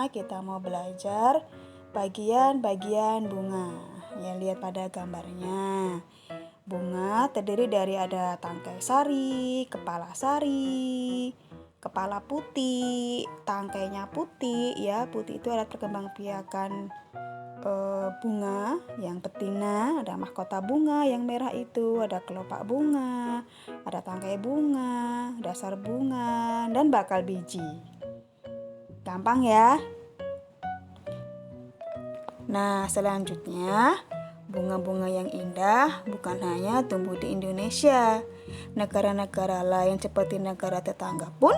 kita mau belajar bagian-bagian bunga. Ya, lihat pada gambarnya. Bunga terdiri dari ada tangkai sari, kepala putih, tangkainya putih. Ya, putih itu adalah perkembangbiakan bunga yang betina, ada mahkota bunga yang merah itu, ada kelopak bunga, ada tangkai bunga, dasar bunga, dan bakal biji. Gampang ya. Nah, selanjutnya bunga-bunga yang indah bukan hanya tumbuh di Indonesia. Negara-negara lain seperti negara tetangga pun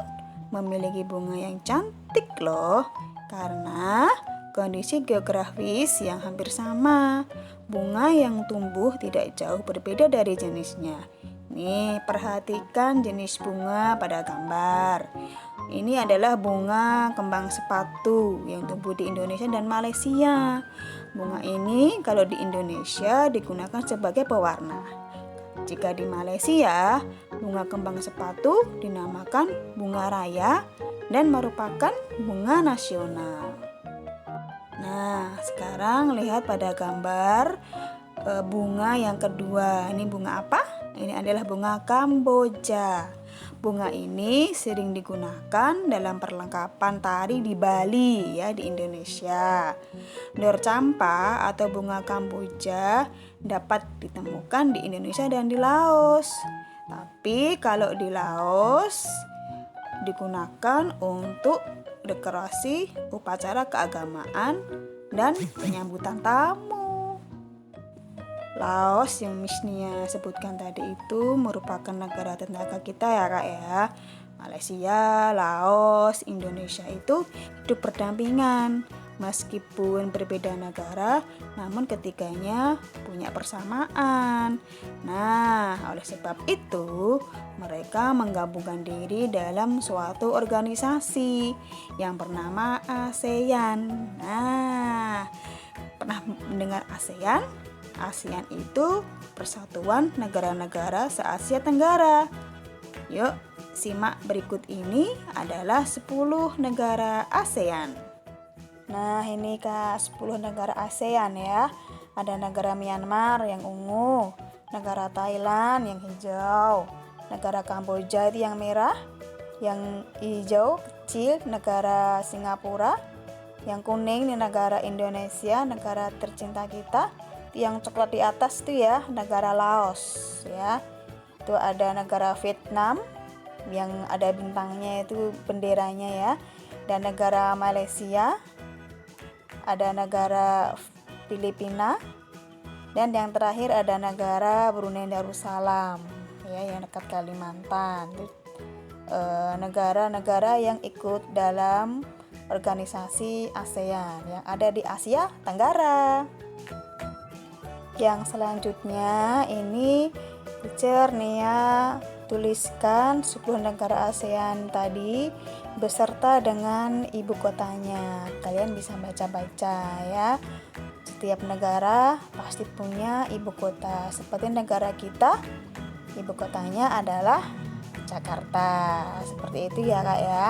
memiliki bunga yang cantik loh, karena kondisi geografis yang hampir sama. Bunga yang tumbuh tidak jauh berbeda dari jenisnya. Nih, perhatikan jenis bunga pada gambar. Ini adalah bunga kembang sepatu yang tumbuh di Indonesia dan Malaysia. Bunga ini kalau di Indonesia digunakan sebagai pewarna. Jika di Malaysia, bunga kembang sepatu dinamakan bunga raya dan merupakan bunga nasional. Nah, sekarang lihat pada gambar bunga yang kedua. Ini bunga apa? Ini adalah bunga kamboja. Bunga ini sering digunakan dalam perlengkapan tari di Bali, ya, di Indonesia. Dor campa atau bunga kamboja dapat ditemukan di Indonesia dan di Laos. Tapi kalau di Laos digunakan untuk dekorasi upacara keagamaan dan penyambutan tamu. Laos yang Miss Nia sebutkan tadi itu merupakan negara tetangga kita ya Kak ya. Malaysia, Laos, Indonesia itu hidup berdampingan. Meskipun berbeda negara, namun ketiganya punya persamaan. Nah, oleh sebab itu, mereka menggabungkan diri dalam suatu organisasi yang bernama ASEAN. Nah, pernah mendengar ASEAN? ASEAN itu Persatuan Negara-Negara se-Asia Tenggara. Yuk, simak berikut ini adalah 10 negara ASEAN. Nah, ini Kak, 10 negara ASEAN ya. Ada negara Myanmar yang ungu, negara Thailand yang hijau, negara Kamboja itu yang merah, yang hijau kecil negara Singapura, yang kuning ini negara Indonesia, negara tercinta kita. Yang coklat di atas itu ya negara Laos ya. Itu ada negara Vietnam yang ada bintangnya itu benderanya ya, dan negara Malaysia, ada negara Filipina, dan yang terakhir ada negara Brunei Darussalam ya, yang dekat Kalimantan. Itu negara-negara yang ikut dalam organisasi ASEAN yang ada di Asia Tenggara. Yang selanjutnya ini teacher Nia tuliskan 10 negara ASEAN tadi beserta dengan ibu kotanya. Kalian bisa baca-baca ya. Setiap negara pasti punya ibu kota. Seperti negara kita, ibu kotanya adalah Jakarta. Seperti itu ya Kak ya.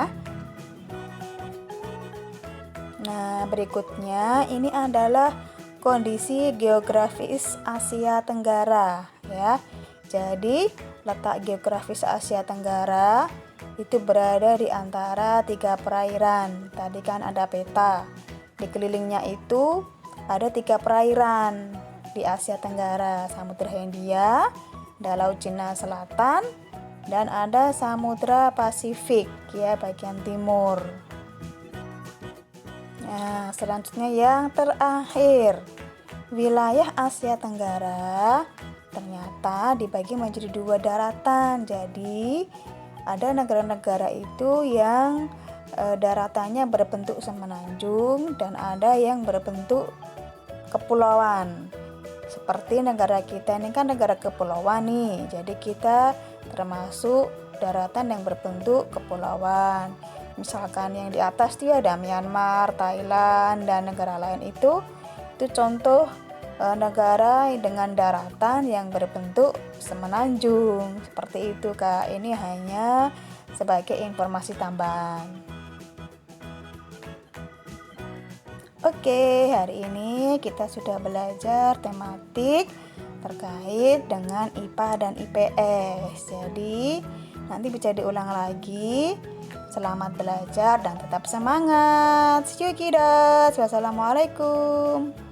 Nah, berikutnya ini adalah kondisi geografis Asia Tenggara ya. Jadi, letak geografis Asia Tenggara itu berada di antara 3 perairan. Tadi kan ada peta. Di kelilingnya itu ada 3 perairan di Asia Tenggara, Samudra Hindia, ada Laut Cina Selatan, dan ada Samudra Pasifik ya bagian timur. Nah, selanjutnya yang terakhir, wilayah Asia Tenggara ternyata dibagi menjadi 2 daratan. Jadi, ada negara-negara itu yang daratannya berbentuk semenanjung dan ada yang berbentuk kepulauan. Seperti negara kita ini kan negara kepulauan nih. Jadi kita termasuk daratan yang berbentuk kepulauan. Misalkan yang di atas dia ada Myanmar, Thailand, dan negara lain itu contoh negara dengan daratan yang berbentuk semenanjung. Seperti itu Kak. Ini hanya sebagai informasi tambahan. Oke, hari ini kita sudah belajar tematik terkait dengan IPA dan IPS. Jadi, nanti bisa diulang lagi. Selamat belajar dan tetap semangat. See you kids. Wassalamualaikum.